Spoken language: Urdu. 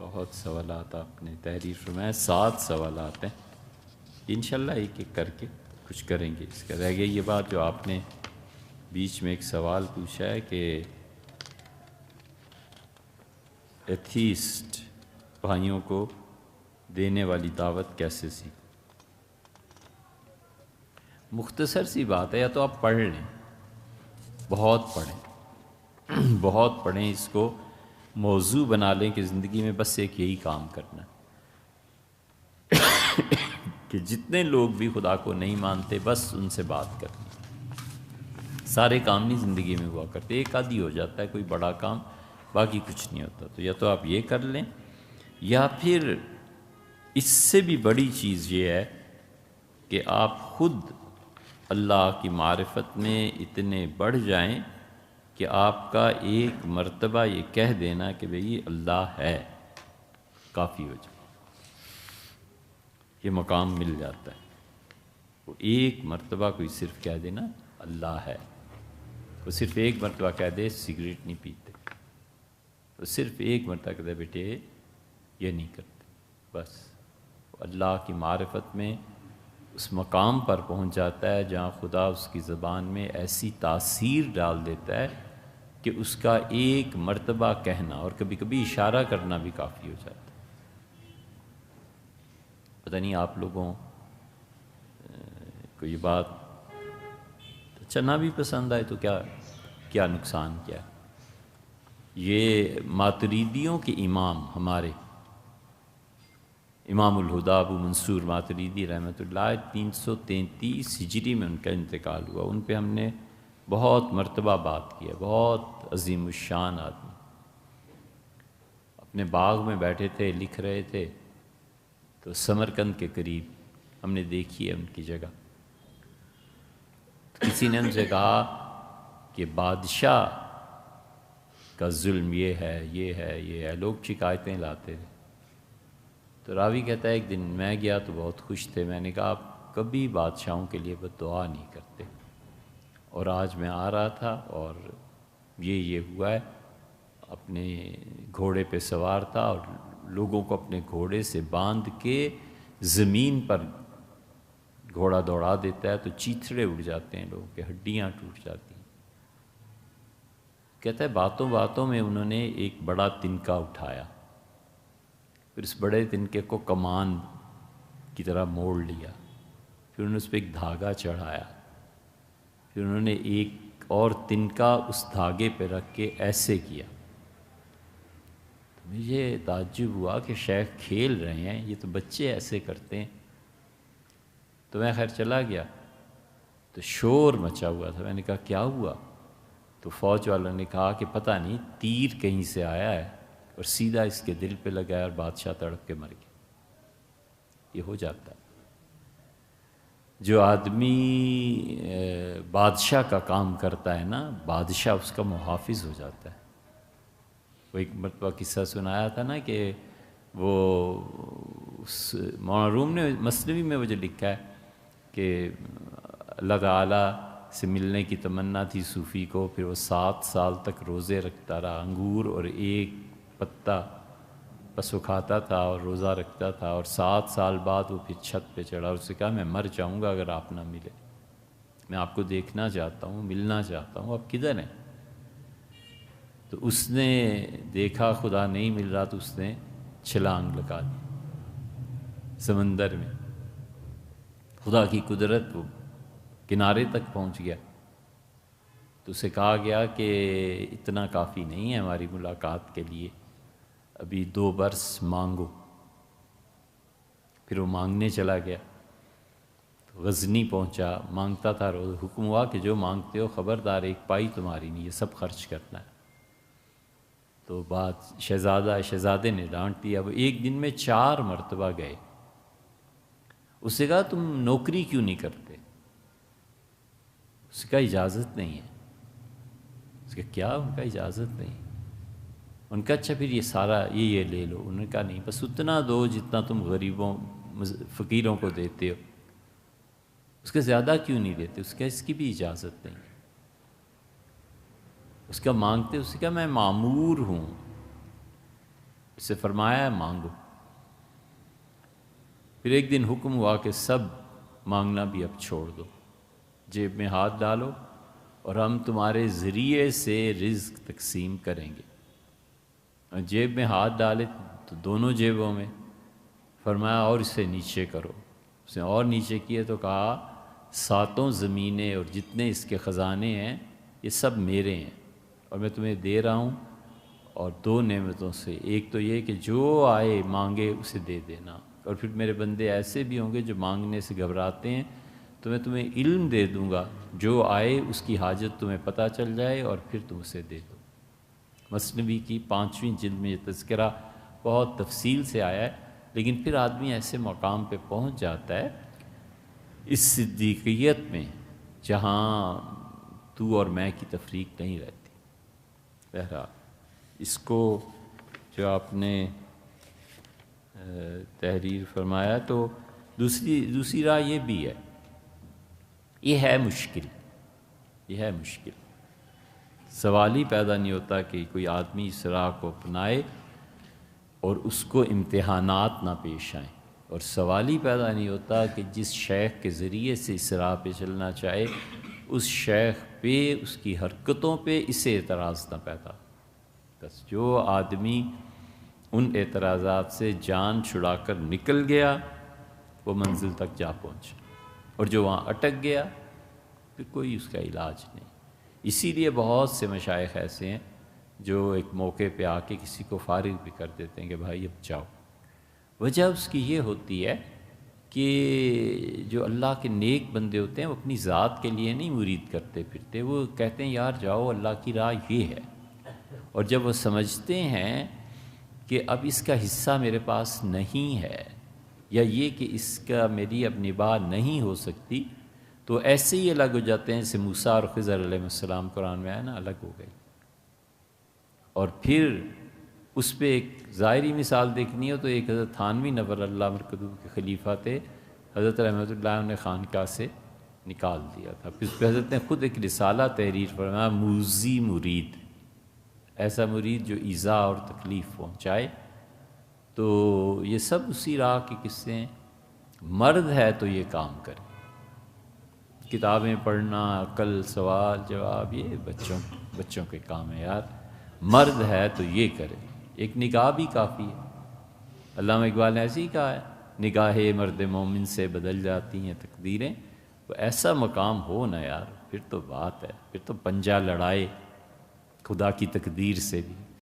بہت سوالات آپ نے تحریر فرمایا، 7 سوالات ہیں، انشاءاللہ ایک ایک کر کے کچھ کریں گے۔ اس کا رہ گئی یہ بات جو آپ نے بیچ میں ایک سوال پوچھا ہے کہ ایتھیسٹ بھائیوں کو دینے والی دعوت کیسے سیکھ۔ مختصر سی بات ہے، یا تو آپ پڑھ لیں، بہت پڑھیں، بہت پڑھیں، اس کو موضوع بنا لیں کہ زندگی میں بس ایک یہی کام کرنا ہے کہ جتنے لوگ بھی خدا کو نہیں مانتے بس ان سے بات کرنی۔ سارے کام نہیں زندگی میں ہوا کرتے، ایک آدھی ہو جاتا ہے کوئی بڑا کام، باقی کچھ نہیں ہوتا۔ تو یا تو آپ یہ کر لیں، یا پھر اس سے بھی بڑی چیز یہ ہے کہ آپ خود اللہ کی معرفت میں اتنے بڑھ جائیں کہ آپ کا ایک مرتبہ یہ کہہ دینا کہ بھئی اللہ ہے کافی ہو جائے، یہ مقام مل جاتا ہے۔ وہ ایک مرتبہ کوئی صرف کہہ دینا اللہ ہے، وہ صرف ایک مرتبہ کہہ دے سگریٹ نہیں پیتے، وہ صرف ایک مرتبہ کہہ دے بیٹے یہ نہیں کرتے، بس اللہ کی معرفت میں اس مقام پر پہنچ جاتا ہے جہاں خدا اس کی زبان میں ایسی تاثیر ڈال دیتا ہے کہ اس کا ایک مرتبہ کہنا اور کبھی کبھی اشارہ کرنا بھی کافی ہو جاتا ہے۔ پتہ نہیں آپ لوگوں کو یہ بات اچھا نہ بھی پسند آئے تو کیا نقصان کیا ہے۔ یہ ماتریدیوں کے امام ہمارے امام الہدا ابو منصور ماتریدی رحمۃ اللہ 333 ہجری میں ان کا انتقال ہوا۔ ان پہ ہم نے بہت مرتبہ بات کی ہے، بہت عظیم الشان آدمی، اپنے باغ میں بیٹھے تھے لکھ رہے تھے تو سمرقند کے قریب ہم نے دیکھی ہے ان کی جگہ۔ کسی نے ان سے کہا کہ بادشاہ کا ظلم یہ ہے یہ ہے یہ ہے، لوگ شکایتیں لاتے تھے۔ تو راوی کہتا ہے ایک دن میں گیا تو بہت خوش تھے، میں نے کہا آپ کبھی بادشاہوں کے لیے بد دعا نہیں کرتے، اور آج میں آ رہا تھا اور یہ ہوا ہے۔ اپنے گھوڑے پہ سوار تھا اور لوگوں کو اپنے گھوڑے سے باندھ کے زمین پر گھوڑا دوڑا دیتا ہے تو چیتھڑے اڑ جاتے ہیں، لوگوں کے ہڈیاں ٹوٹ جاتی ہیں۔ کہتا ہے باتوں باتوں میں انہوں نے ایک بڑا تنکا اٹھایا، پھر اس بڑے تنکے کو کمان کی طرح موڑ لیا، پھر انہوں نے اس پہ ایک دھاگا چڑھایا، پھر انہوں نے ایک اور تنکا اس دھاگے پہ رکھ کے ایسے کیا۔ تو مجھے تعجب ہوا کہ شیخ کھیل رہے ہیں، یہ تو بچے ایسے کرتے ہیں۔ تو میں خیر چلا گیا تو شور مچا ہوا تھا، میں نے کہا کیا ہوا؟ تو فوج والوں نے کہا کہ پتہ نہیں تیر کہیں سے آیا ہے اور سیدھا اس کے دل پہ لگا اور بادشاہ تڑپ کے مر گیا۔ یہ ہو جاتا ہے۔ جو آدمی بادشاہ کا کام کرتا ہے نا، بادشاہ اس کا محافظ ہو جاتا ہے۔ وہ ایک مرتبہ قصہ سنایا تھا نا کہ وہ مولانا روم نے مثنوی میں وہ جو لکھا ہے کہ اللہ تعالیٰ سے ملنے کی تمنا تھی صوفی کو، پھر وہ 7 سال تک روزے رکھتا رہا، انگور اور ایک پتا بس وہ کھاتا تھا اور روزہ رکھتا تھا، اور 7 سال بعد وہ پھر چھت پہ چڑھا اور اس سے کہا میں مر جاؤں گا اگر آپ نہ ملے، میں آپ کو دیکھنا چاہتا ہوں، ملنا چاہتا ہوں، آپ کدھر ہیں؟ تو اس نے دیکھا خدا نہیں مل رہا تو اس نے چھلانگ لگا دی سمندر میں۔ خدا کی قدرت، وہ کنارے تک پہنچ گیا تو اسے کہا گیا کہ اتنا کافی نہیں ہے ہماری ملاقات کے لیے، ابھی 2 برس مانگو۔ پھر وہ مانگنے چلا گیا، غزنی پہنچا، مانگتا تھا روز، حکم ہوا کہ جو مانگتے ہو خبردار ایک پائی تمہاری نہیں، یہ سب خرچ کرنا ہے۔ تو شہزادے نے ڈانٹ دیا۔ وہ ایک دن میں 4 مرتبہ گئے، اس سے کہا تم نوکری کیوں نہیں کرتے؟ اس کا اجازت نہیں ہے۔ اس کا کیا؟ ان کا اجازت نہیں۔ ان کا اچھا پھر یہ سارا یہ لے لو۔ انہوں نے کہا نہیں، بس اتنا دو جتنا تم غریبوں فقیروں کو دیتے ہو، اس کے زیادہ کیوں نہیں دیتے؟ اس کا اس کی بھی اجازت نہیں۔ اس کا مانگتے، اس کا میں معمور ہوں، اسے فرمایا ہے مانگو۔ پھر ایک دن حکم ہوا کہ سب مانگنا بھی اب چھوڑ دو، جیب میں ہاتھ ڈالو اور ہم تمہارے ذریعے سے رزق تقسیم کریں گے۔ اور جیب میں ہاتھ ڈالے تو دونوں جیبوں میں، فرمایا اور اسے نیچے کرو۔ اس نے اور نیچے کیے تو کہا ساتوں زمینیں اور جتنے اس کے خزانے ہیں یہ سب میرے ہیں، اور میں تمہیں دے رہا ہوں، اور دو نعمتوں سے، ایک تو یہ کہ جو آئے مانگے اسے دے دینا، اور پھر میرے بندے ایسے بھی ہوں گے جو مانگنے سے گھبراتے ہیں تو میں تمہیں علم دے دوں گا، جو آئے اس کی حاجت تمہیں پتہ چل جائے اور پھر تم اسے دے دو۔ مثنوی کی 5ویں جلد میں یہ تذکرہ بہت تفصیل سے آیا ہے، لیکن پھر آدمی ایسے مقام پہ پہنچ جاتا ہے اس صدیقیت میں جہاں تو اور میں کی تفریق نہیں رہتی۔ بہرحال اس کو جو آپ نے تحریر فرمایا تو دوسری راہ یہ بھی ہے، یہ ہے مشکل، سوال ہی پیدا نہیں ہوتا کہ کوئی آدمی اس راہ کو اپنائے اور اس کو امتحانات نہ پیش آئیں، اور سوال ہی پیدا نہیں ہوتا کہ جس شیخ کے ذریعے سے اس راہ پہ چلنا چاہے اس شیخ پہ، اس کی حرکتوں پہ اسے اعتراض نہ پیدا۔ بس جو آدمی ان اعتراضات سے جان چھڑا کر نکل گیا وہ منزل تک جا پہنچا، اور جو وہاں اٹک گیا پھر کوئی اس کا علاج نہیں۔ اسی لیے بہت سے مشائخ ایسے ہیں جو ایک موقع پہ آ کے کسی کو فارغ بھی کر دیتے ہیں کہ بھائی اب جاؤ۔ وجہ اس کی یہ ہوتی ہے کہ جو اللہ کے نیک بندے ہوتے ہیں وہ اپنی ذات کے لیے نہیں مرید کرتے پھرتے، وہ کہتے ہیں یار جاؤ، اللہ کی راہ یہ ہے، اور جب وہ سمجھتے ہیں کہ اب اس کا حصہ میرے پاس نہیں ہے، یا یہ کہ اس کا میری اب نباہ نہیں ہو سکتی، تو ایسے ہی الگ ہو جاتے ہیں، جیسے موسیٰ اور خضر علیہ السلام قرآن میں آیا نا، الگ ہو گئے۔ اور پھر اس پہ ایک ظاہری مثال دیکھنی ہو تو ایک حضرت تھانوی نور اللہ مرکزہ کے خلیفہ تھے، حضرت رحمۃ اللہ نے خانقاہ سے نکال دیا تھا، پھر اس پہ حضرت نے خود ایک رسالہ تحریر فرمایا، موذی مرید، ایسا مرید جو ایذا اور تکلیف پہنچائے۔ تو یہ سب اسی راہ کے قصے ہیں۔ مرد ہے تو یہ کام کرے، کتابیں پڑھنا، عقل، سوال جواب، یہ بچوں کے کام ہے یار، مرد ہے تو یہ کرے، ایک نگاہ بھی کافی ہے۔ علامہ اقبال نے ایسے ہی کہا ہے، نگاہ مرد مومن سے بدل جاتی ہیں تقدیریں، تو ایسا مقام ہو نا یار، پھر تو بات ہے، پھر تو پنجہ لڑائے خدا کی تقدیر سے بھی۔